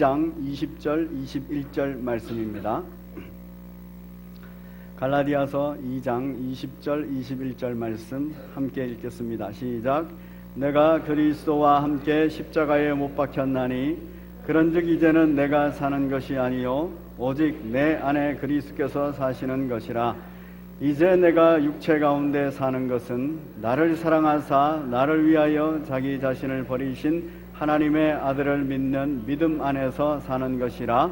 2장 20절 21절 말씀입니다. 갈라디아서 2장 20절 21절 말씀 함께 읽겠습니다. 시작. 내가 그리스도와 함께 십자가에 못 박혔나니 그런즉 이제는 내가 사는 것이 아니요 오직 내 안에 그리스도께서 사시는 것이라. 이제 내가 육체 가운데 사는 것은 나를 사랑하사 나를 위하여 자기 자신을 버리신 하나님의 아들을 믿는 믿음 안에서 사는 것이라.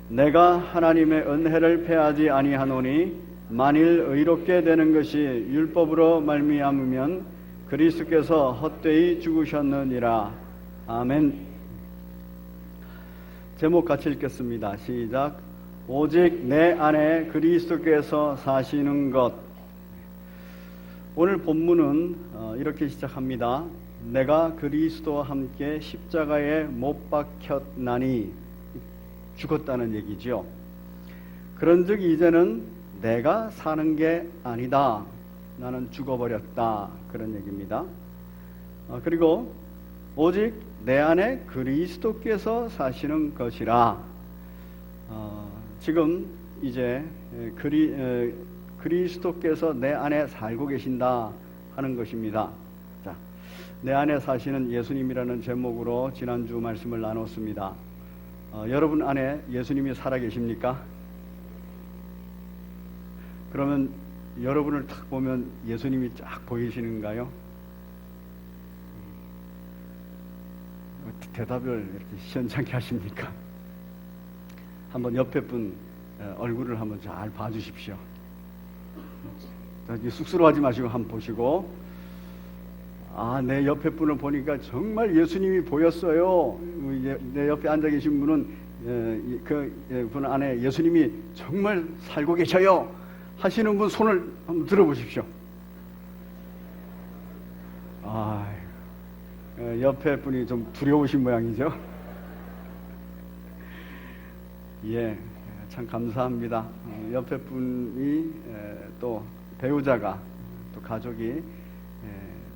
내가 하나님의 은혜를 패하지 아니하노니 만일 의롭게 되는 것이 율법으로 말미암으면 그리스도께서 헛되이 죽으셨느니라. 아멘. 제목 같이 읽겠습니다. 시작. 오직 내 안에 그리스도께서 사시는 것. 오늘 본문은 이렇게 시작합니다. 내가 그리스도와 함께 십자가에 못 박혔나니, 죽었다는 얘기죠. 그런즉 이제는 내가 사는 게 아니다. 나는 죽어버렸다. 그런 얘기입니다. 그리고 오직 내 안에 그리스도께서 사시는 것이라. 지금 이제 그리스도께서 내 안에 살고 계신다 하는 것입니다. 자, 내 안에 사시는 예수님이라는 제목으로 지난주 말씀을 나눴습니다. 여러분 안에 예수님이 살아 계십니까? 그러면 여러분을 딱 보면 예수님이 쫙 보이시는가요? 대답을 이렇게 시원찮게 하십니까? 한번 옆에 분 얼굴을 한번 잘 봐주십시오. 쑥스러워하지 마시고 한번 보시고, 내 옆에 분을 보니까 정말 예수님이 보였어요. 내 옆에 앉아 계신 분은 그 분 안에 예수님이 정말 살고 계셔요 하시는 분 손을 한번 들어보십시오. 옆에 분이 좀 두려우신 모양이죠. 예, 참 감사합니다. 옆에 분이 또 배우자가 또 가족이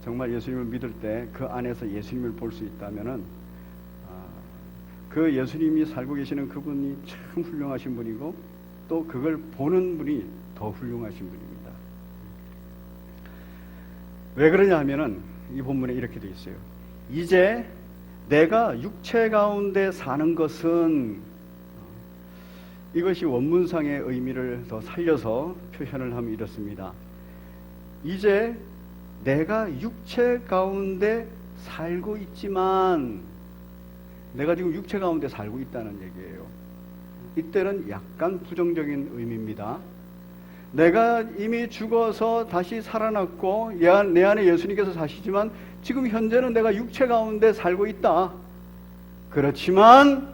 정말 예수님을 믿을 때 그 안에서 예수님을 볼 수 있다면은 그 예수님이 살고 계시는 그분이 참 훌륭하신 분이고 또 그걸 보는 분이 더 훌륭하신 분입니다. 왜 그러냐 하면은 이 본문에 이렇게 되어 있어요. 이제 내가 육체 가운데 사는 것은, 이것이 원문상의 의미를 더 살려서 표현을 하면 이렇습니다. 이제 내가 육체 가운데 살고 있지만, 내가 지금 육체 가운데 살고 있다는 얘기예요. 이때는 약간 부정적인 의미입니다. 내가 이미 죽어서 다시 살아났고 내 안에 예수님께서 사시지만 지금 현재는 내가 육체 가운데 살고 있다. 그렇지만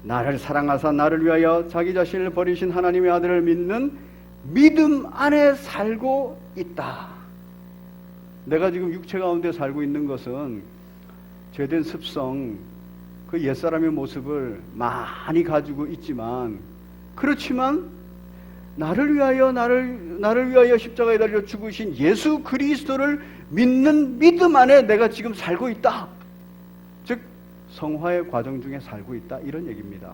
나를 사랑하사 나를 위하여 자기 자신을 버리신 하나님의 아들을 믿는 믿음 안에 살고 있다. 내가 지금 육체 가운데 살고 있는 것은 죄된 습성, 그 옛사람의 모습을 많이 가지고 있지만, 그렇지만 나를 위하여 십자가에 달려 죽으신 예수 그리스도를 믿는 믿음 안에 내가 지금 살고 있다. 즉 성화의 과정 중에 살고 있다, 이런 얘기입니다.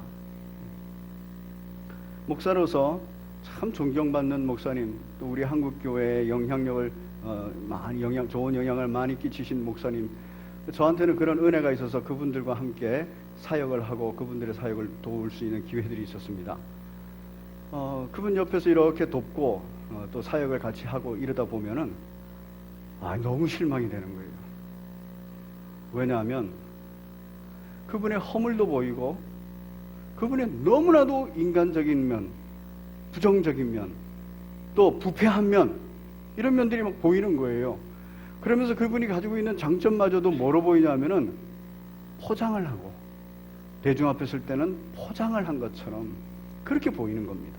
목사로서 참 존경받는 목사님, 또 우리 한국교회에 영향력을 좋은 영향을 많이 끼치신 목사님, 저한테는 그런 은혜가 있어서 그분들과 함께 사역을 하고 그분들의 사역을 도울 수 있는 기회들이 있었습니다. 그분 옆에서 이렇게 돕고 또 사역을 같이 하고 이러다 보면은 너무 실망이 되는 거예요. 왜냐하면 그분의 허물도 보이고 그분의 너무나도 인간적인 면, 부정적인 면, 또 부패한 면, 이런 면들이 막 보이는 거예요. 그러면서 그분이 가지고 있는 장점마저도 뭐로 보이냐면은 포장을 하고, 대중 앞에 설 때는 포장을 한 것처럼 그렇게 보이는 겁니다.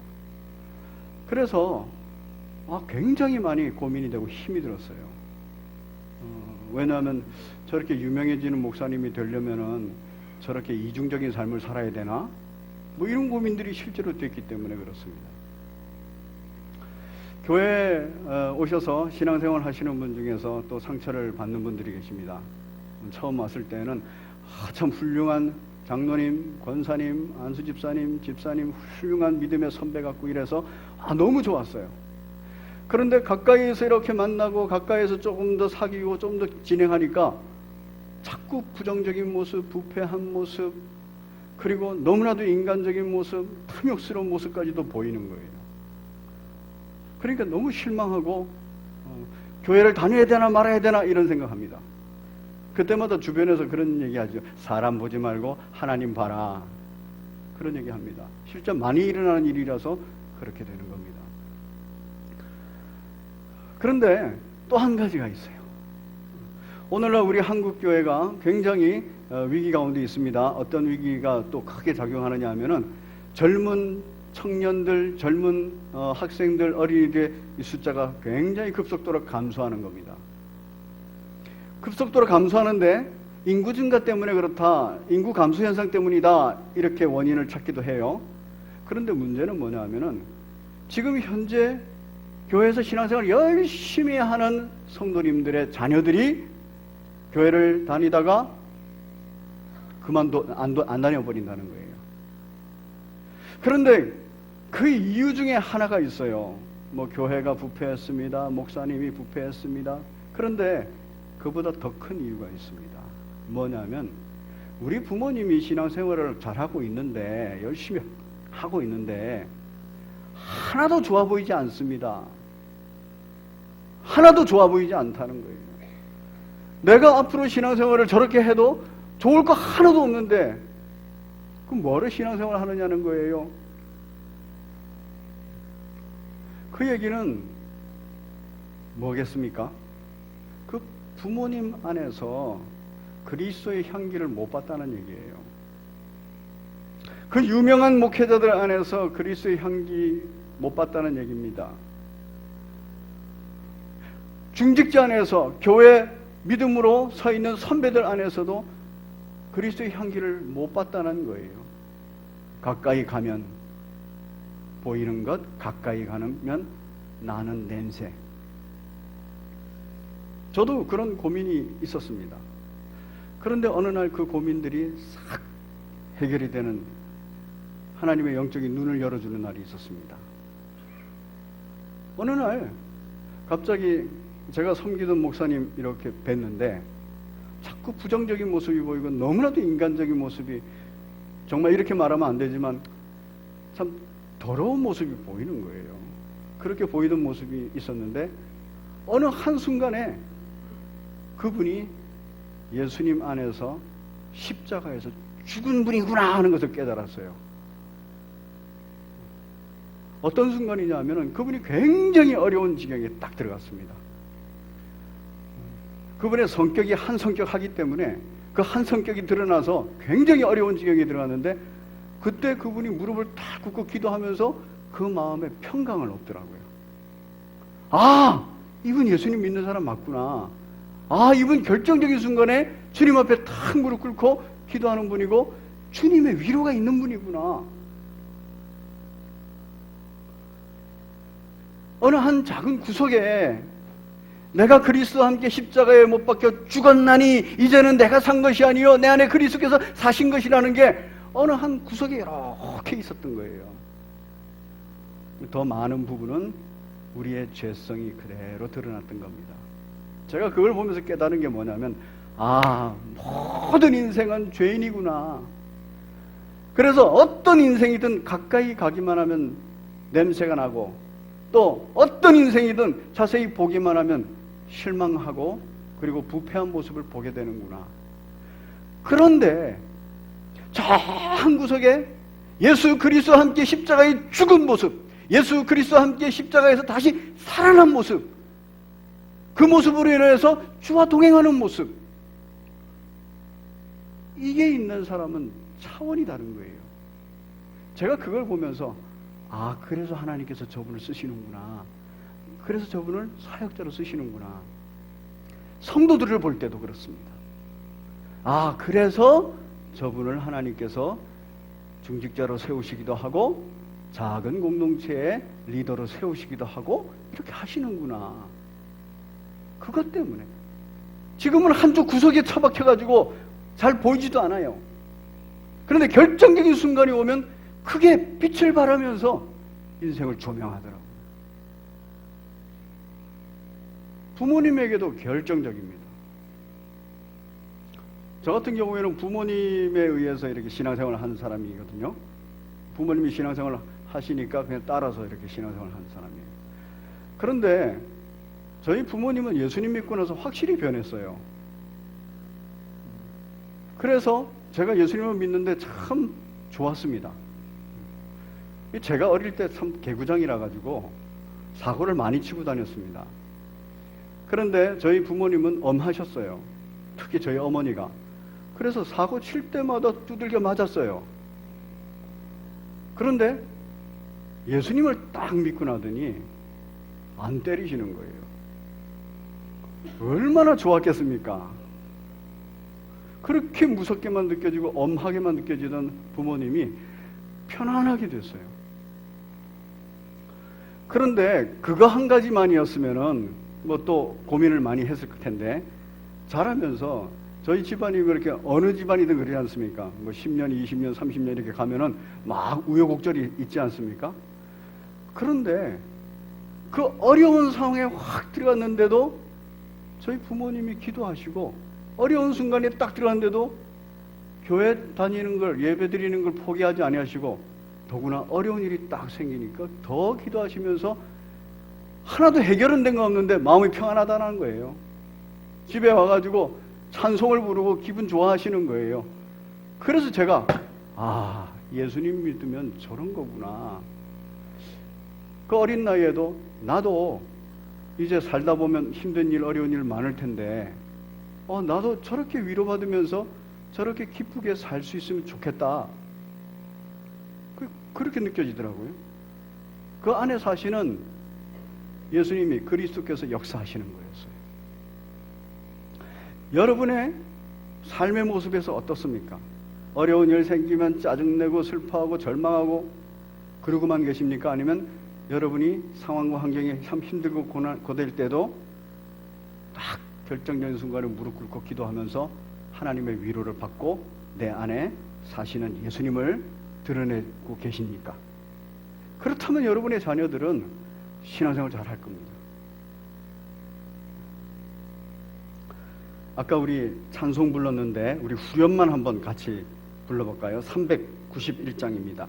그래서 굉장히 많이 고민이 되고 힘이 들었어요. 왜냐하면 저렇게 유명해지는 목사님이 되려면은 저렇게 이중적인 삶을 살아야 되나? 뭐 이런 고민들이 실제로 됐기 때문에 그렇습니다. 교회에 오셔서 신앙생활 하시는 분 중에서 또 상처를 받는 분들이 계십니다. 처음 왔을 때는 참 훌륭한 장로님, 권사님, 안수집사님, 집사님 훌륭한 믿음의 선배 같고 이래서 너무 좋았어요. 그런데 가까이에서 이렇게 만나고 가까이에서 조금 더 사귀고 좀 더 진행하니까 자꾸 부정적인 모습, 부패한 모습, 그리고 너무나도 인간적인 모습, 탐욕스러운 모습까지도 보이는 거예요. 그러니까 너무 실망하고 교회를 다녀야 되나 말아야 되나 이런 생각합니다. 그때마다 주변에서 그런 얘기하죠. 사람 보지 말고 하나님 봐라. 그런 얘기합니다. 실제 많이 일어나는 일이라서 그렇게 되는 겁니다. 그런데 또 한 가지가 있어요. 오늘날 우리 한국교회가 굉장히 위기 가운데 있습니다. 어떤 위기가 또 크게 작용하느냐 하면은 젊은 청년들, 젊은 학생들, 어린이들의 숫자가 굉장히 급속도로 감소하는 겁니다. 급속도로 감소하는데 인구 증가 때문에 그렇다, 인구 감소 현상 때문이다 이렇게 원인을 찾기도 해요. 그런데 문제는 뭐냐 하면은 지금 현재 교회에서 신앙생활을 열심히 하는 성도님들의 자녀들이 교회를 다니다가 안 다녀버린다는 거예요. 그런데 그 이유 중에 하나가 있어요. 뭐 교회가 부패했습니다. 목사님이 부패했습니다. 그런데 그보다 더 큰 이유가 있습니다. 뭐냐면 우리 부모님이 신앙생활을 잘하고 있는데, 열심히 하고 있는데 하나도 좋아 보이지 않습니다. 하나도 좋아 보이지 않다는 거예요. 내가 앞으로 신앙생활을 저렇게 해도 좋을 거 하나도 없는데 그럼 뭐를 신앙생활을 하느냐는 거예요. 그 얘기는 뭐겠습니까? 그 부모님 안에서 그리스도의 향기를 못 봤다는 얘기예요. 그 유명한 목회자들 안에서 그리스도의 향기 못 봤다는 얘기입니다. 중직자 안에서, 교회 믿음으로 서 있는 선배들 안에서도 그리스도의 향기를 못 봤다는 거예요. 가까이 가면 보이는 것, 가까이 가면 나는 냄새. 저도 그런 고민이 있었습니다. 그런데 어느 날 그 고민들이 싹 해결이 되는 하나님의 영적인 눈을 열어주는 날이 있었습니다. 어느 날 갑자기 제가 섬기던 목사님 이렇게 뵀는데 자꾸 부정적인 모습이 보이고 너무나도 인간적인 모습이, 정말 이렇게 말하면 안 되지만 참 더러운 모습이 보이는 거예요. 그렇게 보이던 모습이 있었는데 어느 한순간에 그분이 예수님 안에서 십자가에서 죽은 분이구나 하는 것을 깨달았어요. 어떤 순간이냐 하면은 그분이 굉장히 어려운 지경에 딱 들어갔습니다. 그분의 성격이 한 성격 하기 때문에 그 한 성격이 드러나서 굉장히 어려운 지경에 들어갔는데, 그때 그분이 무릎을 탁 꿇고 기도하면서 그 마음에 평강을 얻더라고요. 아, 이분 예수님 믿는 사람 맞구나. 아, 이분 결정적인 순간에 주님 앞에 탁 무릎 꿇고 기도하는 분이고 주님의 위로가 있는 분이구나. 어느 한 작은 구석에 내가 그리스도와 함께 십자가에 못 박혀 죽었나니 이제는 내가 산 것이 아니요 내 안에 그리스도께서 사신 것이라는 게 어느 한 구석에 이렇게 있었던 거예요. 더 많은 부분은 우리의 죄성이 그대로 드러났던 겁니다. 제가 그걸 보면서 깨달은 게 뭐냐면, 모든 인생은 죄인이구나. 그래서 어떤 인생이든 가까이 가기만 하면 냄새가 나고, 또 어떤 인생이든 자세히 보기만 하면 실망하고 그리고 부패한 모습을 보게 되는구나. 그런데 저 한 구석에 예수 그리스도와 함께 십자가에 죽은 모습, 예수 그리스도와 함께 십자가에서 다시 살아난 모습, 그 모습으로 인해서 주와 동행하는 모습, 이게 있는 사람은 차원이 다른 거예요. 제가 그걸 보면서 그래서 하나님께서 저분을 쓰시는구나. 그래서 저분을 사역자로 쓰시는구나. 성도들을 볼 때도 그렇습니다. 그래서 저분을 하나님께서 중직자로 세우시기도 하고 작은 공동체의 리더로 세우시기도 하고 이렇게 하시는구나. 그것 때문에 지금은 한쪽 구석에 처박혀가지고 잘 보이지도 않아요. 그런데 결정적인 순간이 오면 크게 빛을 발하면서 인생을 조명하더라고요. 부모님에게도 결정적입니다. 저 같은 경우에는 부모님에 의해서 이렇게 신앙생활을 하는 사람이거든요. 부모님이 신앙생활을 하시니까 그냥 따라서 이렇게 신앙생활을 하는 사람이에요. 그런데 저희 부모님은 예수님 믿고 나서 확실히 변했어요. 그래서 제가 예수님을 믿는데 참 좋았습니다. 제가 어릴 때 참 개구장이라 가지고 사고를 많이 치고 다녔습니다. 그런데 저희 부모님은 엄하셨어요. 특히 저희 어머니가. 그래서 사고 칠 때마다 두들겨 맞았어요. 그런데 예수님을 딱 믿고 나더니 안 때리시는 거예요. 얼마나 좋았겠습니까? 그렇게 무섭게만 느껴지고 엄하게만 느껴지던 부모님이 편안하게 됐어요. 그런데 그거 한 가지만이었으면은 뭐 또 고민을 많이 했을 텐데, 자라면서 저희 집안이 그렇게 어느 집안이든 그러지 않습니까? 뭐 10년, 20년, 30년 이렇게 가면은 막 우여곡절이 있지 않습니까? 그런데 그 어려운 상황에 확 들어갔는데도 저희 부모님이 기도하시고, 어려운 순간에 딱 들어갔는데도 교회 다니는 걸, 예배 드리는 걸 포기하지 아니하시고, 더구나 어려운 일이 딱 생기니까 더 기도하시면서 하나도 해결은 된 거 없는데 마음이 평안하다는 거예요. 집에 와가지고 찬송을 부르고 기분 좋아하시는 거예요. 그래서 제가 예수님 믿으면 저런 거구나. 그 어린 나이에도 나도 이제 살다 보면 힘든 일, 어려운 일 많을 텐데 나도 저렇게 위로받으면서 저렇게 기쁘게 살 수 있으면 좋겠다. 그렇게 느껴지더라고요. 그 안에 사시는 예수님이, 그리스도께서 역사하시는 거였어요. 여러분의 삶의 모습에서 어떻습니까? 어려운 일 생기면 짜증내고 슬퍼하고 절망하고 그러고만 계십니까? 아니면 여러분이 상황과 환경이 참 힘들고 고될 때도 딱 결정적인 순간에 무릎 꿇고 기도하면서 하나님의 위로를 받고 내 안에 사시는 예수님을 드러내고 계십니까? 그렇다면 여러분의 자녀들은 신앙생활 잘 할 겁니다. 아까 우리 찬송 불렀는데 우리 후렴만 한번 같이 불러볼까요? 391장입니다.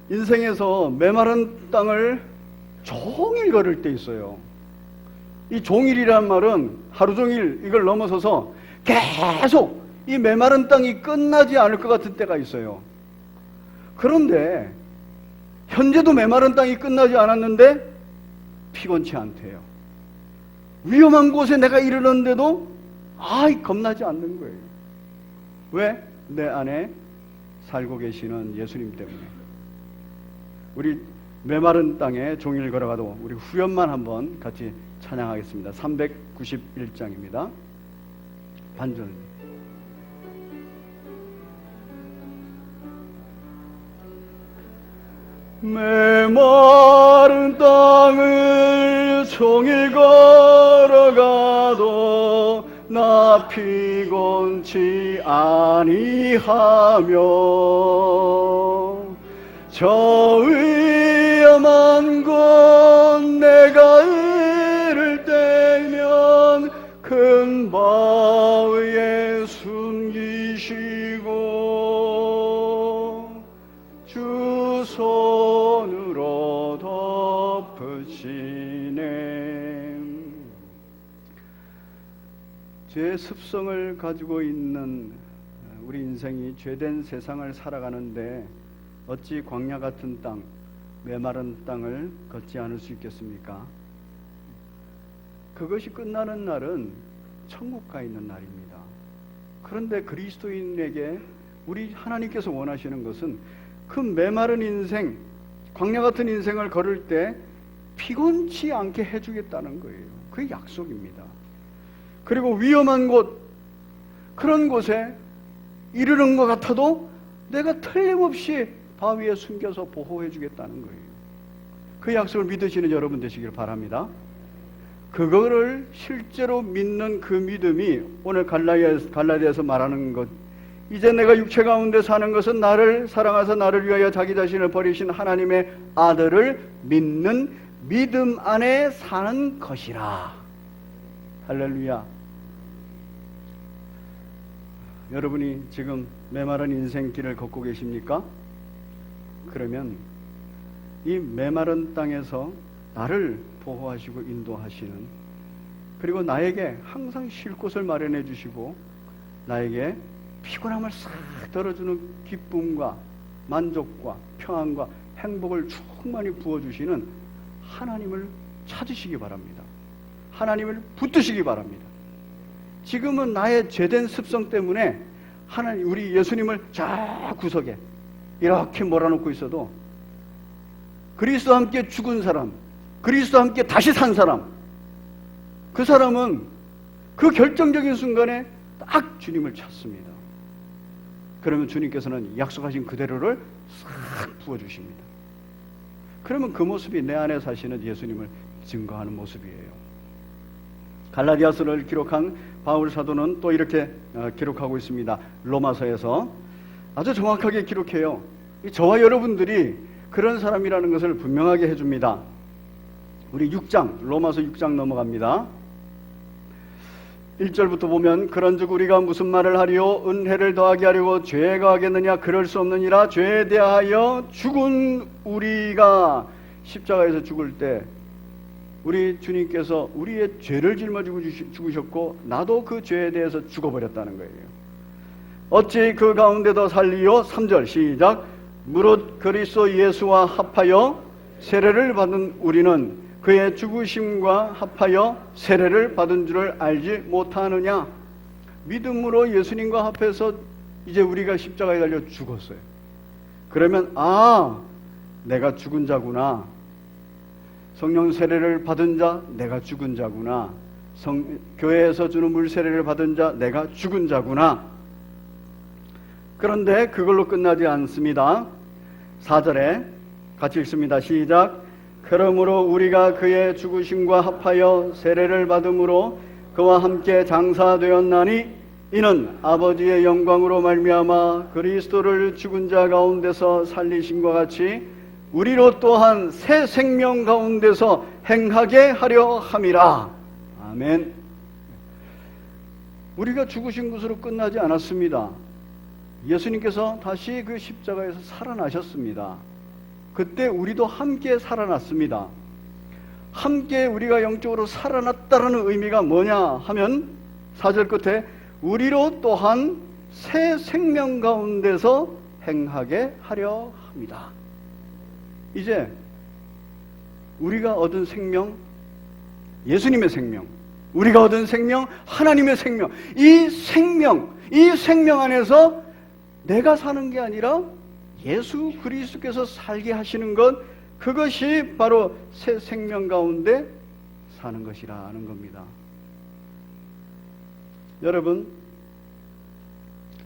인생에서 메마른 땅을 종일 걸을 때 있어요. 이 종일이란 말은 하루 종일 이걸 넘어서서 계속 이 메마른 땅이 끝나지 않을 것 같은 때가 있어요. 그런데 현재도 메마른 땅이 끝나지 않았는데 피곤치 않대요. 위험한 곳에 내가 이르렀는데도 겁나지 않는 거예요. 왜? 내 안에 살고 계시는 예수님 때문에. 우리 메마른 땅에 종일 걸어가도 우리 후렴만 한번 같이 찬양하겠습니다. 391장입니다. 반절. 메마른 땅을 종일 걸어가도 나 피곤치 아니하며 저 위험한 곳 내가 이를 때면 큰 바위에 숨기시고 주 손으로 덮으시네. 죄의 습성을 가지고 있는 우리 인생이 죄된 세상을 살아가는데 어찌 광야 같은 땅, 메마른 땅을 걷지 않을 수 있겠습니까? 그것이 끝나는 날은 천국 가 있는 날입니다. 그런데 그리스도인에게 우리 하나님께서 원하시는 것은 그 메마른 인생, 광야 같은 인생을 걸을 때 피곤치 않게 해주겠다는 거예요. 그게 약속입니다. 그리고 위험한 곳, 그런 곳에 이르는 것 같아도 내가 틀림없이 바위에 숨겨서 보호해 주겠다는 거예요. 그 약속을 믿으시는 여러분 되시길 바랍니다. 그거를 실제로 믿는 그 믿음이 오늘 갈라디아에서 말하는 것, 이제 내가 육체 가운데 사는 것은 나를 사랑하사 나를 위하여 자기 자신을 버리신 하나님의 아들을 믿는 믿음 안에 사는 것이라. 할렐루야. 여러분이 지금 메마른 인생길을 걷고 계십니까? 그러면 이 메마른 땅에서 나를 보호하시고 인도하시는, 그리고 나에게 항상 쉴 곳을 마련해 주시고 나에게 피곤함을 싹 덜어주는 기쁨과 만족과 평안과 행복을 충만히 부어주시는 하나님을 찾으시기 바랍니다. 하나님을 붙드시기 바랍니다. 지금은 나의 죄된 습성 때문에 하나님, 우리 예수님을 저 구석에 이렇게 몰아놓고 있어도 그리스도와 함께 죽은 사람, 그리스도와 함께 다시 산 사람, 그 사람은 그 결정적인 순간에 딱 주님을 찾습니다. 그러면 주님께서는 약속하신 그대로를 싹 부어주십니다. 그러면 그 모습이 내 안에 사시는 예수님을 증거하는 모습이에요. 갈라디아서를 기록한 바울 사도는 또 이렇게 기록하고 있습니다. 로마서에서 아주 정확하게 기록해요. 저와 여러분들이 그런 사람이라는 것을 분명하게 해줍니다. 우리 6장, 로마서 6장 넘어갑니다. 1절부터 보면 그런즉 우리가 무슨 말을 하리요? 은혜를 더하게 하려고 죄가 하겠느냐? 그럴 수 없느니라. 죄에 대하여 죽은 우리가 십자가에서 죽을 때 우리 주님께서 우리의 죄를 짊어지고 죽으셨고 나도 그 죄에 대해서 죽어버렸다는 거예요. 어찌 그 가운데 더 살리요? 3절 시작. 무릇 그리스도 예수와 합하여 세례를 받은 우리는 그의 죽으심과 합하여 세례를 받은 줄을 알지 못하느냐? 믿음으로 예수님과 합해서 이제 우리가 십자가에 달려 죽었어요. 그러면 내가 죽은 자구나. 성령 세례를 받은 자, 내가 죽은 자구나. 교회에서 주는 물 세례를 받은 자, 내가 죽은 자구나. 그런데 그걸로 끝나지 않습니다. 4절에 같이 읽습니다. 시작. 그러므로 우리가 그의 죽으심과 합하여 세례를 받음으로 그와 함께 장사되었나니 이는 아버지의 영광으로 말미암아 그리스도를 죽은 자 가운데서 살리심과 같이 우리로 또한 새 생명 가운데서 행하게 하려 함이라. 아멘. 우리가 죽으신 것으로 끝나지 않았습니다. 예수님께서 다시 그 십자가에서 살아나셨습니다. 그때 우리도 함께 살아났습니다. 함께 우리가 영적으로 살아났다는 의미가 뭐냐 하면 4절 끝에 우리로 또한 새 생명 가운데서 행하게 하려 합니다. 이제 우리가 얻은 생명, 예수님의 생명, 우리가 얻은 생명, 하나님의 생명, 이 생명 안에서 내가 사는 게 아니라 예수 그리스도께서 살게 하시는 것, 그것이 바로 새 생명 가운데 사는 것이라는 겁니다. 여러분,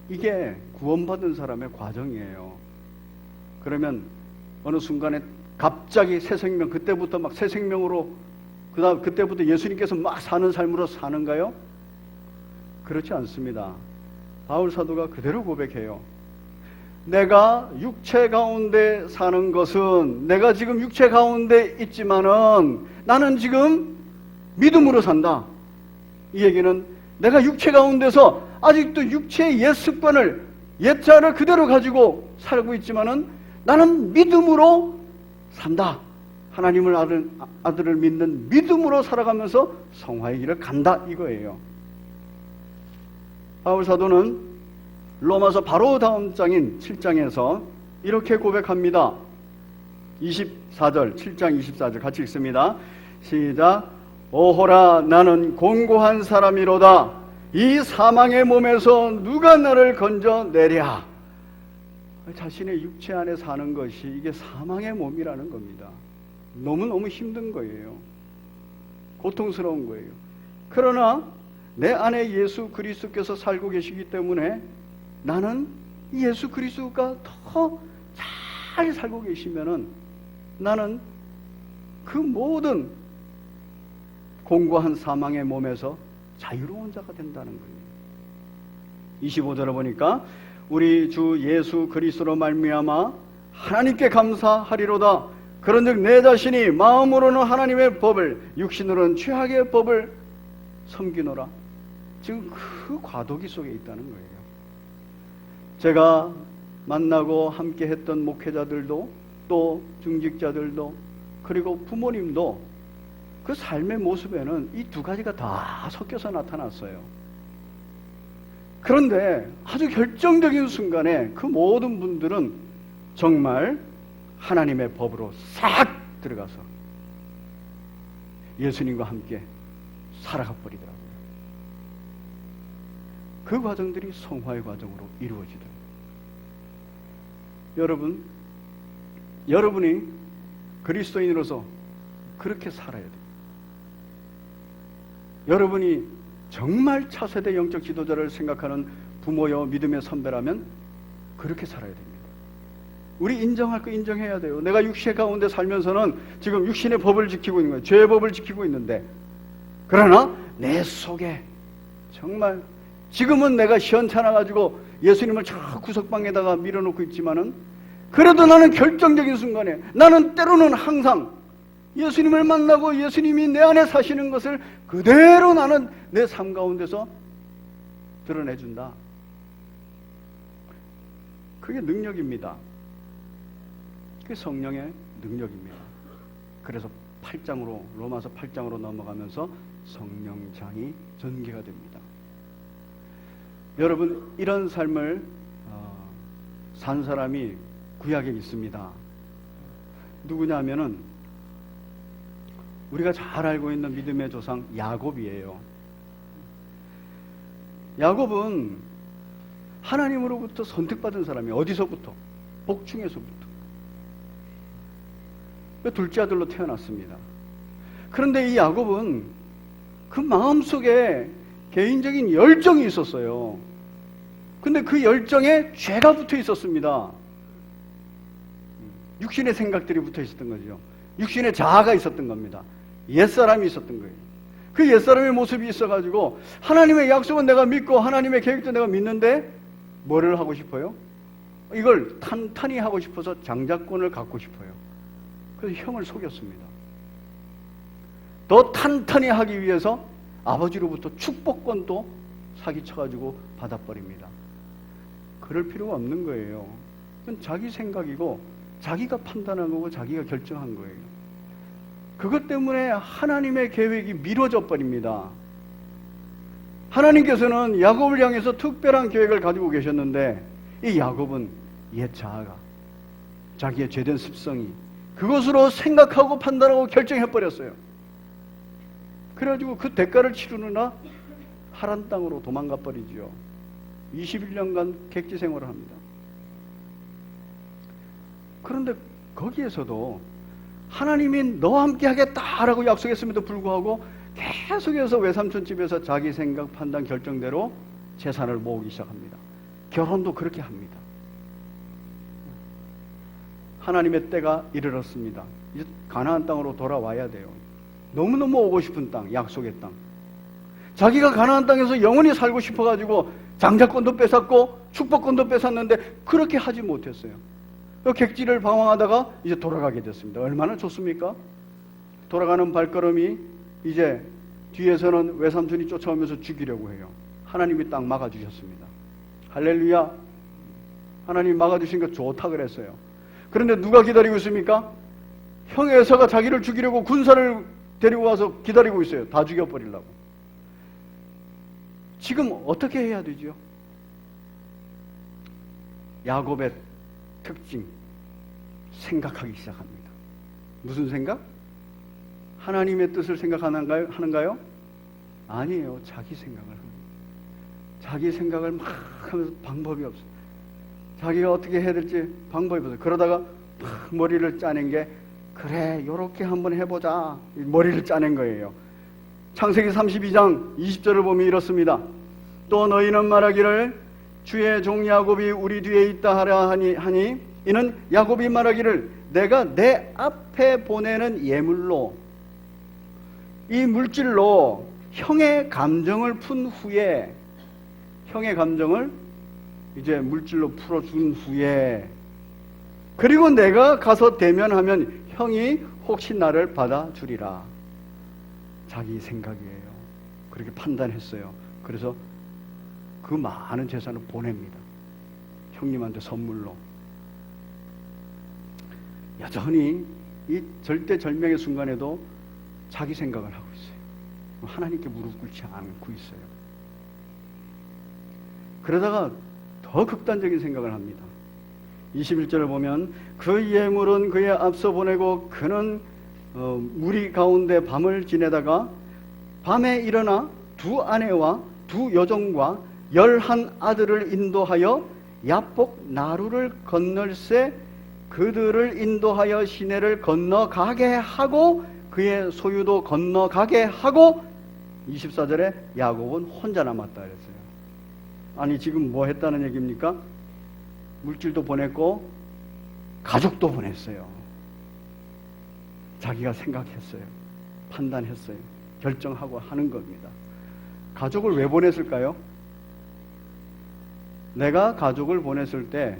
이게 구원받은 사람의 과정이에요. 그러면 어느 순간에 갑자기 새 생명, 그때부터 막 새 생명으로, 그때부터 예수님께서 막 사는 삶으로 사는가요? 그렇지 않습니다. 바울 사도가 그대로 고백해요. 내가 육체 가운데 사는 것은, 내가 지금 육체 가운데 있지만은 나는 지금 믿음으로 산다. 이 얘기는 내가 육체 가운데서 아직도 육체의 옛 습관을, 옛자를 그대로 가지고 살고 있지만은 나는 믿음으로 산다. 하나님을 아들을 믿는 믿음으로 살아가면서 성화의 길을 간다, 이거예요. 바울 사도는 로마서 바로 다음 장인 7장에서 이렇게 고백합니다. 24절, 7장 24절 같이 읽습니다. 시작. 오호라 나는 곤고한 사람이로다. 이 사망의 몸에서 누가 나를 건져내랴. 자신의 육체 안에 사는 것이 이게 사망의 몸이라는 겁니다. 너무너무 힘든 거예요. 고통스러운 거예요. 그러나 내 안에 예수 그리스도께서 살고 계시기 때문에 나는 예수 그리스도가 더 잘 살고 계시면은 나는 그 모든 공고한 사망의 몸에서 자유로운 자가 된다는 거예요. 25절에 보니까 우리 주 예수 그리스도로 말미암아 하나님께 감사하리로다. 그런즉 내 자신이 마음으로는 하나님의 법을, 육신으로는 죄악의 법을 섬기노라. 지금 그 과도기 속에 있다는 거예요. 제가 만나고 함께 했던 목회자들도, 또 중직자들도, 그리고 부모님도 그 삶의 모습에는 이 두 가지가 다 섞여서 나타났어요. 그런데 아주 결정적인 순간에 그 모든 분들은 정말 하나님의 법으로 싹 들어가서 예수님과 함께 살아가 버리더라고요. 그 과정들이 성화의 과정으로 이루어지더라고요. 여러분이 그리스도인으로서 그렇게 살아야 돼요. 여러분이 정말 차세대 영적 지도자를 생각하는 부모여 믿음의 선배라면 그렇게 살아야 됩니다. 우리 인정할 거 인정해야 돼요. 내가 육신 가운데 살면서는 지금 육신의 법을 지키고 있는 거예요. 죄의 법을 지키고 있는데, 그러나 내 속에 정말 지금은 내가 시원찮아가지고 예수님을 저 구석방에다가 밀어놓고 있지만은, 그래도 나는 결정적인 순간에, 나는 때로는 항상 예수님을 만나고 예수님이 내 안에 사시는 것을 그대로 나는 내 삶 가운데서 드러내준다. 그게 능력입니다. 그게 성령의 능력입니다. 그래서 8장으로, 로마서 8장으로 넘어가면서 성령장이 전개가 됩니다. 여러분, 이런 삶을 산 사람이 구약에 있습니다. 누구냐 하면은 우리가 잘 알고 있는 믿음의 조상 야곱이에요. 야곱은 하나님으로부터 선택받은 사람이에요. 어디서부터? 복중에서부터. 둘째 아들로 태어났습니다. 그런데 이 야곱은 그 마음속에 개인적인 열정이 있었어요. 근데 그 열정에 죄가 붙어 있었습니다. 육신의 생각들이 붙어 있었던 거죠. 육신의 자아가 있었던 겁니다. 옛사람이 있었던 거예요. 그 옛사람의 모습이 있어가지고 하나님의 약속은 내가 믿고 하나님의 계획도 내가 믿는데 뭐를 하고 싶어요? 이걸 탄탄히 하고 싶어서 장자권을 갖고 싶어요. 그래서 형을 속였습니다. 더 탄탄히 하기 위해서 아버지로부터 축복권도 사기쳐가지고 받아버립니다. 그럴 필요가 없는 거예요. 그건 자기 생각이고 자기가 판단한 거고 자기가 결정한 거예요. 그것 때문에 하나님의 계획이 미뤄져 버립니다. 하나님께서는 야곱을 향해서 특별한 계획을 가지고 계셨는데 이 야곱은 옛 자아가, 자기의 죄된 습성이 그것으로 생각하고 판단하고 결정해버렸어요. 그래가지고 그 대가를 치르느라 하란 땅으로 도망가 버리죠. 21년간 객지 생활을 합니다. 그런데 거기에서도 하나님이 너와 함께 하겠다라고 약속했음에도 불구하고 계속해서 외삼촌 집에서 자기 생각, 판단, 결정대로 재산을 모으기 시작합니다. 결혼도 그렇게 합니다. 하나님의 때가 이르렀습니다. 이제 가나안 땅으로 돌아와야 돼요. 너무너무 오고 싶은 땅, 약속의 땅. 자기가 가나안 땅에서 영원히 살고 싶어가지고 장자권도 뺏었고 축복권도 뺏었는데 그렇게 하지 못했어요. 그 객지를 방황하다가 이제 돌아가게 됐습니다. 얼마나 좋습니까? 돌아가는 발걸음이 이제 뒤에서는 외삼촌이 쫓아오면서 죽이려고 해요. 하나님이 딱 막아주셨습니다. 할렐루야. 하나님이 막아주시니까 좋다 그랬어요. 그런데 누가 기다리고 있습니까? 형 에서가 자기를 죽이려고 군사를 데리고 와서 기다리고 있어요. 다 죽여버리려고. 지금 어떻게 해야 되죠? 야곱의 특징, 생각하기 시작합니다. 무슨 생각? 하나님의 뜻을 하는가요? 아니에요. 자기 생각을 합니다. 자기 생각을 막 하면서 방법이 없어요. 자기가 어떻게 해야 될지 방법이 없어요. 그러다가 막 머리를 짜낸 게, 그래, 요렇게 한번 해보자. 머리를 짜낸 거예요. 창세기 32장 20절을 보면 이렇습니다. 또 너희는 말하기를 주의 종 야곱이 우리 뒤에 있다 하라 하니 이는 야곱이 말하기를 내가 내 앞에 보내는 예물로, 이 물질로 형의 감정을 푼 후에 형의 감정을 이제 물질로 풀어준 후에, 그리고 내가 가서 대면하면 형이 혹시 나를 받아주리라. 자기 생각이에요. 그렇게 판단했어요. 그래서 그 많은 재산을 보냅니다. 형님한테 선물로. 여전히 이 절대절명의 순간에도 자기 생각을 하고 있어요. 하나님께 무릎 꿇지 않고 있어요. 그러다가 더 극단적인 생각을 합니다. 21절을 보면 그 예물은 그의 앞서 보내고 그는 무리 가운데 밤을 지내다가 밤에 일어나 두 아내와 두 여종과 11 아들을 인도하여 야복 나루를 건널새 그들을 인도하여 시내를 건너가게 하고 그의 소유도 건너가게 하고 24절에 야곱은 혼자 남았다 그랬어요. 아니 지금 뭐 했다는 얘기입니까? 물질도 보냈고 가족도 보냈어요. 자기가 생각했어요. 판단했어요. 결정하고 하는 겁니다. 가족을 왜 보냈을까요? 내가 가족을 보냈을 때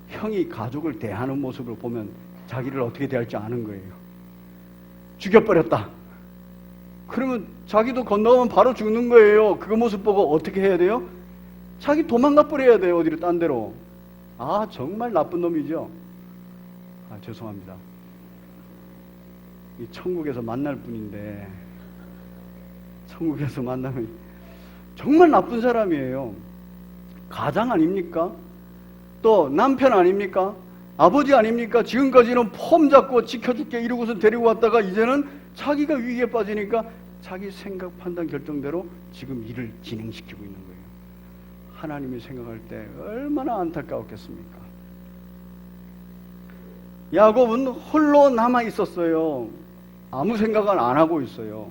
형이 가족을 대하는 모습을 보면 자기를 어떻게 대할지 아는 거예요. 죽여버렸다. 그러면 자기도 건너가면 바로 죽는 거예요. 그 모습 보고 어떻게 해야 돼요? 자기 도망가 버려야 돼요. 어디로 딴 데로. 아 정말 나쁜 놈이죠. 아 죄송합니다. 이 천국에서 만날 분인데 천국에서 만나면 정말 나쁜 사람이에요. 가장 아닙니까? 또 남편 아닙니까? 아버지 아닙니까? 지금까지는 폼 잡고 지켜줄게 이러고서 데리고 왔다가 이제는 자기가 위기에 빠지니까 자기 생각, 판단, 결정대로 지금 일을 진행시키고 있는 거예요. 하나님이 생각할 때 얼마나 안타까웠겠습니까? 야곱은 홀로 남아 있었어요. 아무 생각을 안 하고 있어요.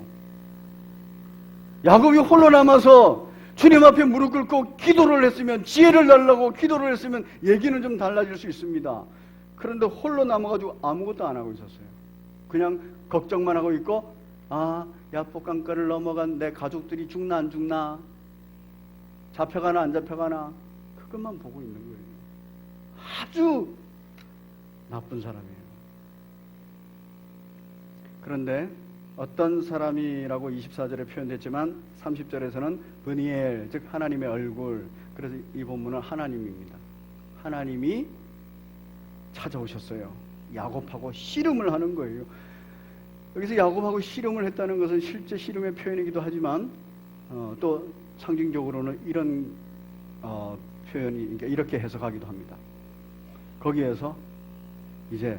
야곱이 홀로 남아서 주님 앞에 무릎 꿇고 기도를 했으면, 지혜를 달라고 기도를 했으면 얘기는 좀 달라질 수 있습니다. 그런데 홀로 남아가지고 아무것도 안 하고 있었어요. 그냥 걱정만 하고 있고, 아 야복 강가를 넘어간 내 가족들이 죽나 안 죽나, 잡혀가나 안 잡혀가나, 그것만 보고 있는 거예요. 아주 나쁜 사람이에요. 그런데 어떤 사람이라고 24절에 표현됐지만 30절에서는 브니엘, 즉 하나님의 얼굴, 그래서 이 본문은 하나님입니다. 하나님이 찾아오셨어요. 야곱하고 씨름을 하는 거예요. 여기서 야곱하고 씨름을 했다는 것은 실제 씨름의 표현이기도 하지만 또 상징적으로는 이런 표현이, 그러니까 이렇게 해석하기도 합니다. 거기에서 이제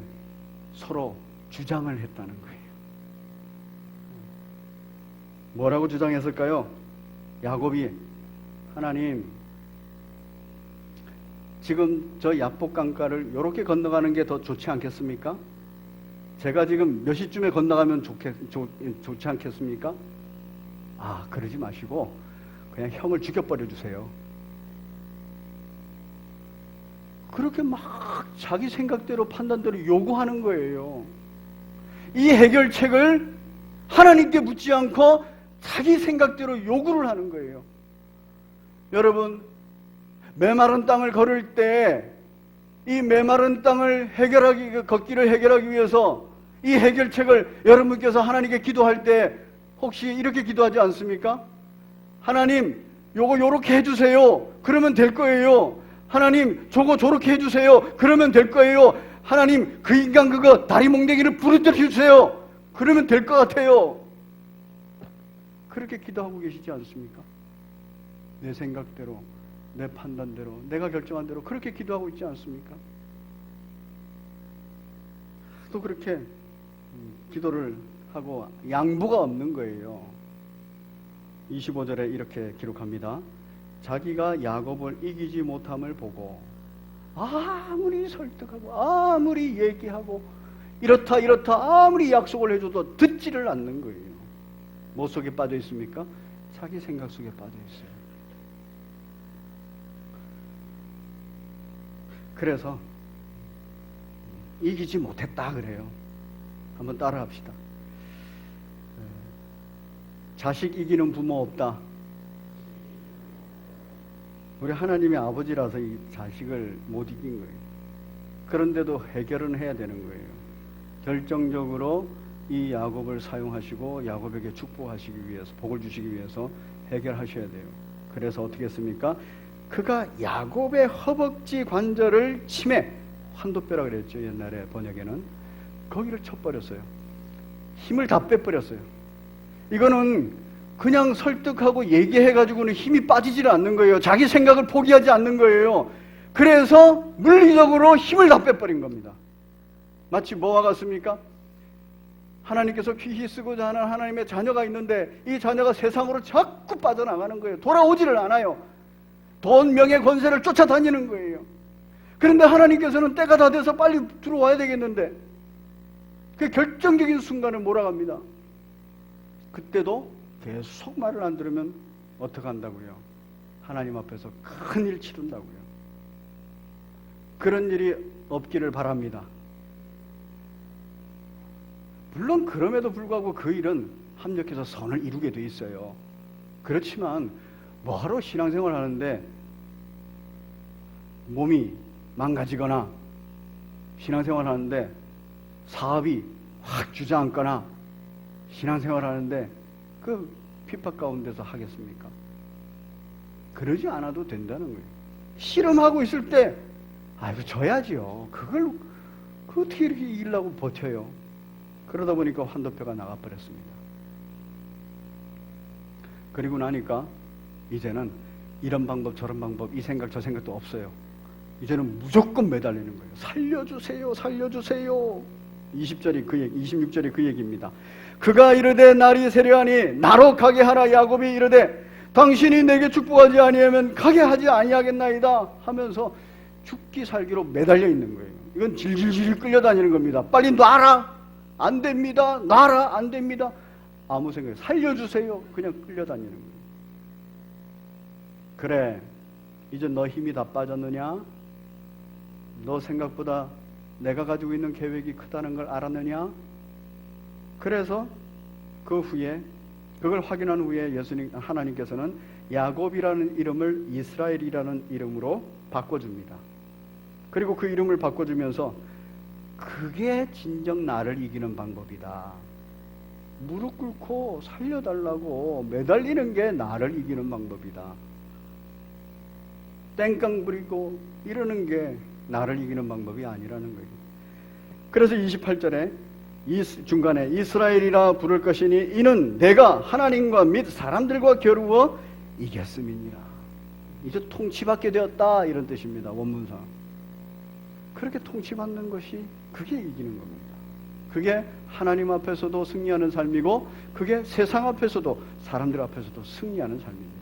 서로 주장을 했다는 거예요. 뭐라고 주장했을까요? 야곱이, 하나님 지금 저 야복 강가를 이렇게 건너가는 게 더 좋지 않겠습니까? 제가 지금 몇 시쯤에 건너가면 좋지 않겠습니까? 아 그러지 마시고 그냥 형을 죽여버려 주세요. 그렇게 막 자기 생각대로 판단대로 요구하는 거예요. 이 해결책을 하나님께 묻지 않고 자기 생각대로 요구를 하는 거예요. 여러분, 메마른 땅을 걸을 때 이 메마른 땅을 걷기를 해결하기 위해서 이 해결책을 여러분께서 하나님께 기도할 때 혹시 이렇게 기도하지 않습니까? 하나님, 요거 요렇게 해주세요. 그러면 될 거예요. 하나님, 저거 저렇게 해주세요. 그러면 될 거예요. 하나님, 그 인간 그거 다리 몽댕이를 부르뜨려 주세요. 그러면 될 것 같아요. 그렇게 기도하고 계시지 않습니까? 내 생각대로, 내 판단대로, 내가 결정한 대로 그렇게 기도하고 있지 않습니까? 또 그렇게 기도를 하고 양보가 없는 거예요. 25절에 이렇게 기록합니다. 자기가 야곱을 이기지 못함을 보고 아무리 설득하고 아무리 얘기하고 이렇다 아무리 약속을 해줘도 듣지를 않는 거예요. 뭐 속에 빠져 있습니까? 자기 생각 속에 빠져 있어요. 그래서 이기지 못했다 그래요. 한번 따라합시다. 자식 이기는 부모 없다. 우리 하나님의 아버지라서 이 자식을 못 이긴 거예요. 그런데도 해결은 해야 되는 거예요. 결정적으로 이 야곱을 사용하시고 야곱에게 축복하시기 위해서, 복을 주시기 위해서 해결하셔야 돼요. 그래서 어떻게 했습니까? 그가 야곱의 허벅지 관절을 치매, 환도뼈라 그랬죠, 옛날에 번역에는. 거기를 쳐버렸어요. 힘을 다 빼버렸어요. 이거는 그냥 설득하고 얘기해가지고는 힘이 빠지질 않는 거예요. 자기 생각을 포기하지 않는 거예요. 그래서 물리적으로 힘을 다 빼버린 겁니다. 마치 뭐와 같습니까? 하나님께서 귀히 쓰고자 하는 하나님의 자녀가 있는데 이 자녀가 세상으로 자꾸 빠져나가는 거예요. 돌아오지를 않아요. 돈, 명예, 권세를 쫓아다니는 거예요. 그런데 하나님께서는 때가 다 돼서 빨리 들어와야 되겠는데 그 결정적인 순간을 몰아갑니다. 그때도 계속 말을 안 들으면 어떻게 한다고요? 하나님 앞에서 큰일 치른다고요. 그런 일이 없기를 바랍니다. 물론 그럼에도 불구하고 그 일은 합력해서 선을 이루게 돼 있어요. 그렇지만 뭐하러 신앙생활 하는데 몸이 망가지거나 신앙생활 하는데 사업이 확 주저앉거나 신앙생활 하는데 그 핍박 가운데서 하겠습니까? 그러지 않아도 된다는 거예요. 씨름하고 있을 때 아이고 져야지요. 그걸 어떻게 이렇게 이기려고 버텨요. 그러다 보니까 환도뼈가 나가버렸습니다. 그리고 나니까 이제는 이런 방법 저런 방법 이 생각 저 생각도 없어요. 이제는 무조건 매달리는 거예요. 살려주세요, 살려주세요. 20절이 그 얘기, 26절이 그 얘기입니다. 그가 이르되 날이 세려하니 나로 가게 하라. 야곱이 이르되 당신이 내게 축복하지 아니하면 가게 하지 아니하겠나이다 하면서 죽기 살기로 매달려 있는 거예요. 이건 질질질 끌려다니는 겁니다. 빨리 놔라. 안 됩니다. 놔라. 안 됩니다. 아무 생각, 살려주세요. 그냥 끌려다니는 거예요. 그래, 이제 너 힘이 다 빠졌느냐? 너 생각보다 내가 가지고 있는 계획이 크다는 걸 알았느냐? 그래서 그 후에 그걸 확인한 후에 하나님께서는 야곱이라는 이름을 이스라엘이라는 이름으로 바꿔줍니다. 그리고 그 이름을 바꿔주면서 그게 진정 나를 이기는 방법이다. 무릎 꿇고 살려달라고 매달리는 게 나를 이기는 방법이다. 땡깡 부리고 이러는 게 나를 이기는 방법이 아니라는 거예요. 그래서 28절에 중간에 이스라엘이라 부를 것이니 이는 내가 하나님과 및 사람들과 겨루어 이겼음이니라. 이제 통치받게 되었다 이런 뜻입니다. 원문상. 그렇게 통치받는 것이 그게 이기는 겁니다. 그게 하나님 앞에서도 승리하는 삶이고 그게 세상 앞에서도 사람들 앞에서도 승리하는 삶입니다.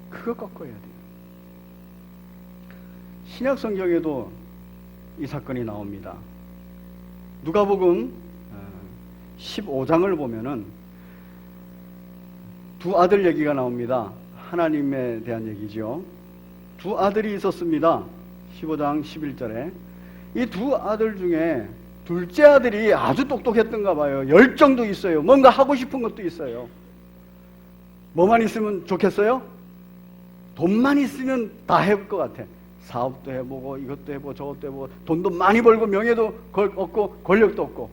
그거 꺾어야 돼요. 신약 성경에도 이 사건이 나옵니다. 누가복음 15장을 보면은 두 아들 얘기가 나옵니다. 하나님에 대한 얘기죠. 두 아들이 있었습니다. 15장 11절에 이 두 아들 중에 둘째 아들이 아주 똑똑했던가 봐요. 열정도 있어요. 뭔가 하고 싶은 것도 있어요. 뭐만 있으면 좋겠어요? 돈만 있으면 다 해볼 것 같아. 사업도 해보고 이것도 해보고 저것도 해보고 돈도 많이 벌고 명예도 얻고 권력도 얻고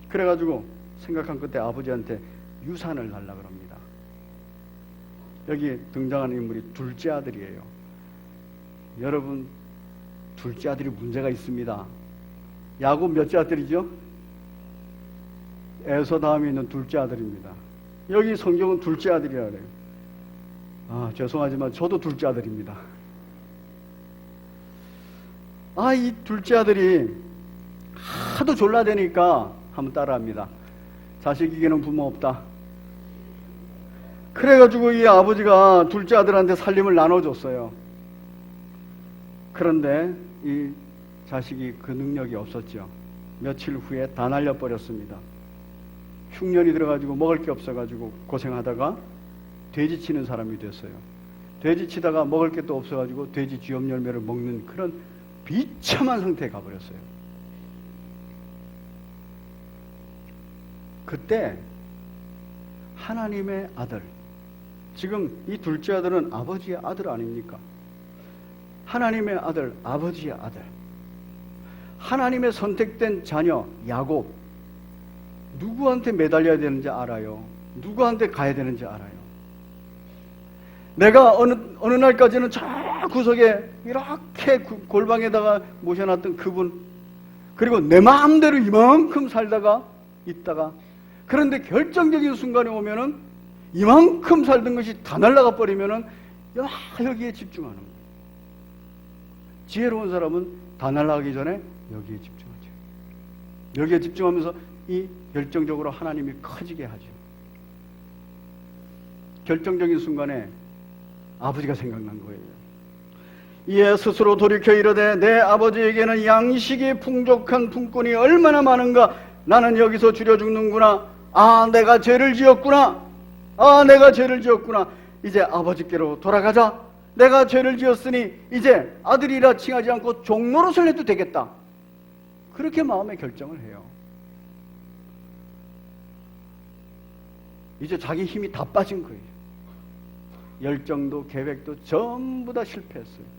그래가지고 생각한 끝에 아버지한테 유산을 달라 그럽니다. 여기 등장하는 인물이 둘째 아들이에요. 여러분 둘째 아들이 문제가 있습니다. 야곱 몇째 아들이죠? 에서 다음에 있는 둘째 아들입니다. 여기 성경은 둘째 아들이라 그래요. 아, 죄송하지만 저도 둘째 아들입니다. 이 둘째 아들이 하도 졸라대니까 한번 따라합니다. 자식에게는 부모 없다. 그래가지고 이 아버지가 둘째 아들한테 살림을 나눠줬어요. 그런데 이 자식이 그 능력이 없었죠. 며칠 후에 다 날려버렸습니다. 흉년이 들어가지고 먹을 게 없어가지고 고생하다가 돼지 치는 사람이 됐어요. 돼지 치다가 먹을 게 또 없어가지고 돼지 쥐염 열매를 먹는 그런 비참한 상태에 가버렸어요. 그때 하나님의 아들 지금 이 둘째 아들은 아버지의 아들 아닙니까? 하나님의 아들, 아버지의 아들. 하나님의 선택된 자녀 야곱. 누구한테 매달려야 되는지 알아요. 누구한테 가야 되는지 알아요. 내가 어느 날까지는 저 구석에 이렇게 골방에다가 모셔놨던 그분, 그리고 내 마음대로 이만큼 살다가 있다가, 그런데 결정적인 순간에 오면은 이만큼 살던 것이 다 날아가 버리면은 여기에 집중하는 거예요. 지혜로운 사람은 다 날아가기 전에 여기에 집중하죠. 여기에 집중하면서 이 결정적으로 하나님이 커지게 하죠. 결정적인 순간에 아버지가 생각난 거예요. 이에 스스로 돌이켜 이르되 내 아버지에게는 양식이 풍족한 품꾼이 얼마나 많은가. 나는 여기서 줄여 죽는구나. 아, 내가 죄를 지었구나. 아, 내가 죄를 지었구나. 이제 아버지께로 돌아가자. 내가 죄를 지었으니 이제 아들이라 칭하지 않고 종노릇을 해도 되겠다. 그렇게 마음의 결정을 해요. 이제 자기 힘이 다 빠진 거예요. 열정도 계획도 전부 다 실패했어요.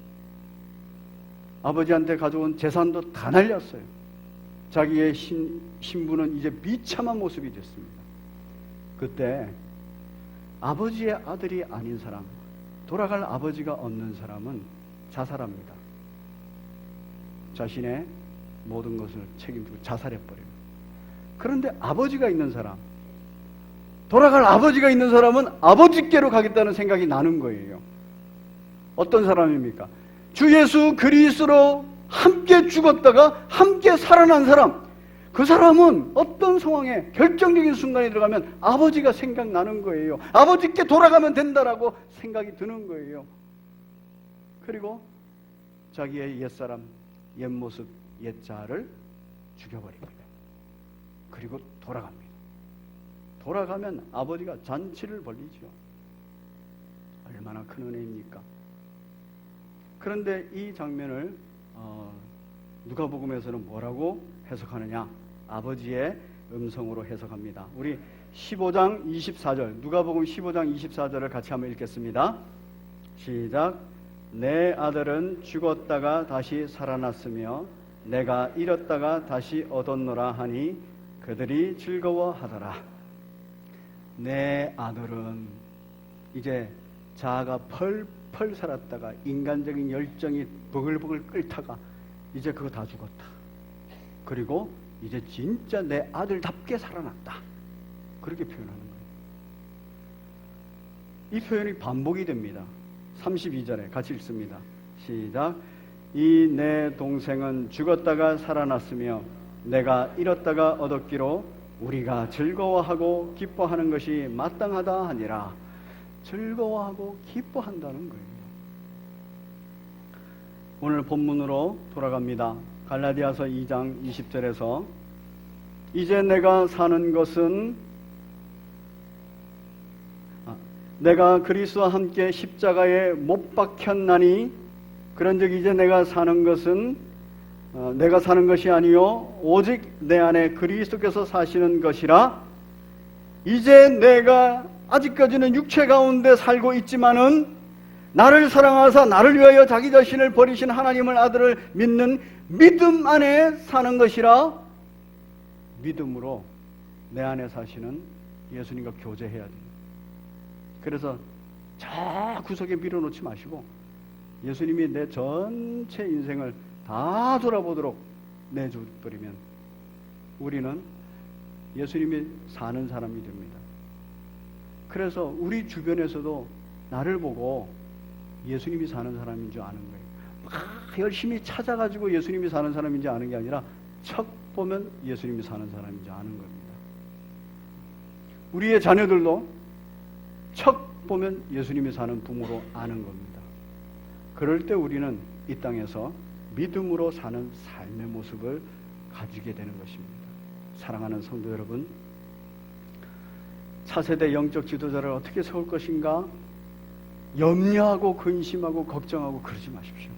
아버지한테 가져온 재산도 다 날렸어요. 자기의 신분은 이제 비참한 모습이 됐습니다. 그때 아버지의 아들이 아닌 사람, 돌아갈 아버지가 없는 사람은 자살합니다. 자신의 모든 것을 책임지고 자살해버려요. 그런데 아버지가 있는 사람, 돌아갈 아버지가 있는 사람은 아버지께로 가겠다는 생각이 나는 거예요. 어떤 사람입니까? 주 예수 그리스도로 함께 죽었다가 함께 살아난 사람. 그 사람은 어떤 상황에 결정적인 순간에 들어가면 아버지가 생각나는 거예요. 아버지께 돌아가면 된다라고 생각이 드는 거예요. 그리고 자기의 옛사람, 옛모습, 옛자아를 죽여버립니다. 그리고 돌아갑니다. 돌아가면 아버지가 잔치를 벌리죠. 얼마나 큰 은혜입니까? 그런데 이 장면을 누가복음에서는 뭐라고 해석하느냐? 아버지의 음성으로 해석합니다. 우리 15장 24절, 누가복음 15장 24절을 같이 한번 읽겠습니다. 시작. 내 아들은 죽었다가 다시 살아났으며 내가 잃었다가 다시 얻었노라 하니 그들이 즐거워하더라. 내 아들은, 이제 자아가 펄펄 살았다가 인간적인 열정이 버글버글 끓다가 이제 그거 다 죽었다. 그리고 이제 진짜 내 아들답게 살아났다. 그렇게 표현하는 거예요. 이 표현이 반복이 됩니다. 32절에 같이 읽습니다. 시작. 이 내 동생은 죽었다가 살아났으며 내가 잃었다가 얻었기로 우리가 즐거워하고 기뻐하는 것이 마땅하다 하니라. 즐거워하고 기뻐한다는 거예요. 오늘 본문으로 돌아갑니다. 갈라디아서 2장 20절에서 이제 내가 사는 것은 내가 그리스도와 함께 십자가에 못 박혔나니 그런즉 이제 내가 사는 것이 아니요 오직 내 안에 그리스도께서 사시는 것이라. 이제 내가 아직까지는 육체 가운데 살고 있지만은 나를 사랑하사 나를 위하여 자기 자신을 버리신 하나님을 아들을 믿는 믿음 안에 사는 것이라. 믿음으로 내 안에 사시는 예수님과 교제해야 돼요. 그래서 저 구석에 밀어놓지 마시고 예수님이 내 전체 인생을 다 돌아보도록 내줘버리면 우리는 예수님이 사는 사람이 됩니다. 그래서 우리 주변에서도 나를 보고 예수님이 사는 사람인 줄 아는 거예요. 막 열심히 찾아가지고 예수님이 사는 사람인 줄 아는 게 아니라 척 보면 예수님이 사는 사람인 줄 아는 겁니다. 우리의 자녀들도 척 보면 예수님이 사는 부모로 아는 겁니다. 그럴 때 우리는 이 땅에서 믿음으로 사는 삶의 모습을 가지게 되는 것입니다. 사랑하는 성도 여러분, 차세대 영적 지도자를 어떻게 세울 것인가 염려하고 근심하고 걱정하고 그러지 마십시오.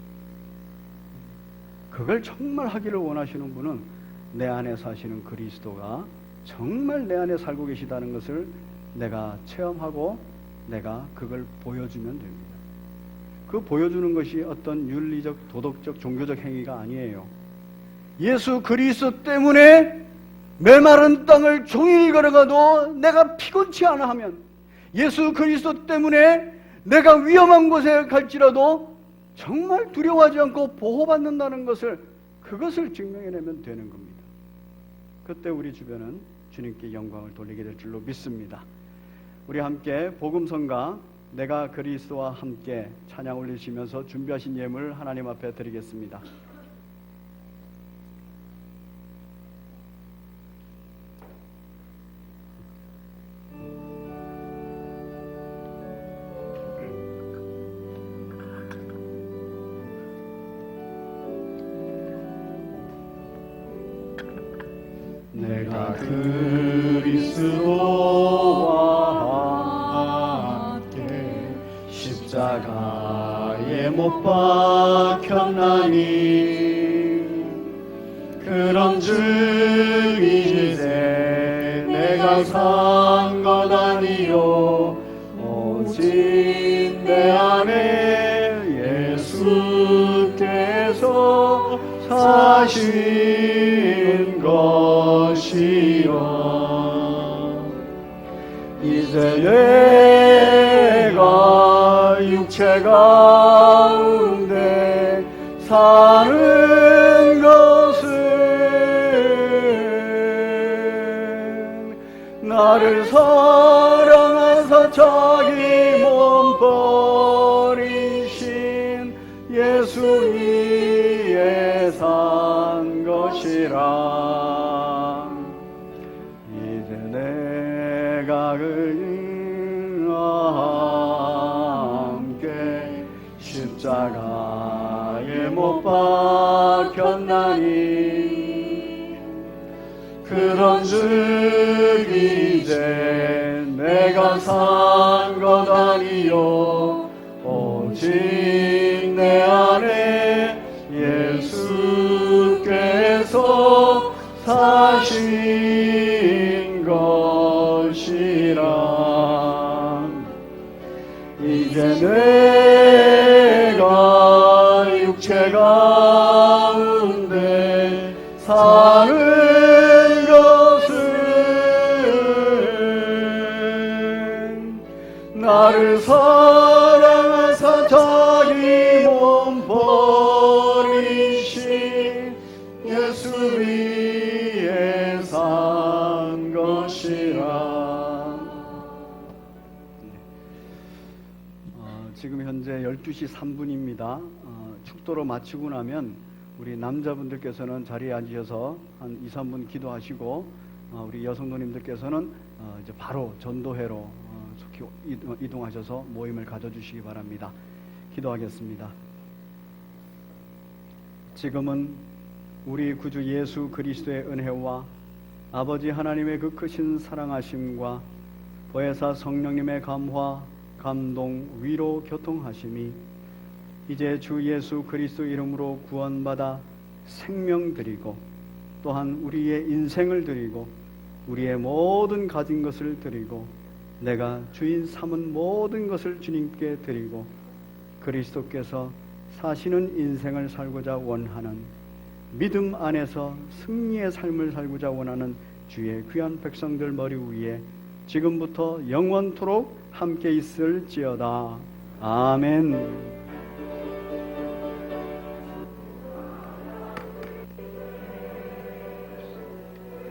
그걸 정말 하기를 원하시는 분은 내 안에 사시는 그리스도가 정말 내 안에 살고 계시다는 것을 내가 체험하고 내가 그걸 보여주면 됩니다. 그 보여주는 것이 어떤 윤리적, 도덕적, 종교적 행위가 아니에요. 예수 그리스도 때문에 메마른 땅을 종일 걸어가도 내가 피곤치 않아 하면, 예수 그리스도 때문에 내가 위험한 곳에 갈지라도 정말 두려워하지 않고 보호받는다는 것을, 그것을 증명해내면 되는 겁니다. 그때 우리 주변은 주님께 영광을 돌리게 될 줄로 믿습니다. 우리 함께 복음성가 내가 그리스도와 함께 찬양 올리시면서 준비하신 예물 하나님 앞에 드리겠습니다. 내가 그리스도와 함께 십자가에 못 박혔나니 그런즉 이제 내가 산 것 아니요 오직 내 안에 예수께서 사신 것이요 이제 내가 육체 가운데 사는 것은 나를 사랑하사 자기 몸 버리신 예수 위에 산 것이라 이제 내가 그와 함께 십자가에 못 박혔나니 그런즉 이제 내가 산 것 아니요 오직 내 안에 예수께서 사신 것이라 이제 내가 육체 가운데 사는 것은 나를 사랑하사 자기 몸 버리신 예수 위에 산 것이라. 지금 현재 12시 3분입니다. 축도로 마치고 나면 우리 남자분들께서는 자리에 앉으셔서 한 2, 3분 기도하시고 우리 여성도님들께서는 이제 바로 전도회로 속히 이동하셔서 모임을 가져주시기 바랍니다. 기도하겠습니다. 지금은 우리 구주 예수 그리스도의 은혜와 아버지 하나님의 그 크신 사랑하심과 보혜사 성령님의 감화, 감동, 위로, 교통하심이 이제 주 예수 그리스도 이름으로 구원받아 생명 드리고 또한 우리의 인생을 드리고 우리의 모든 가진 것을 드리고 내가 주인 삼은 모든 것을 주님께 드리고 그리스도께서 사시는 인생을 살고자 원하는 믿음 안에서 승리의 삶을 살고자 원하는 주의 귀한 백성들 머리 위에 지금부터 영원토록 함께 있을지어다. 아멘.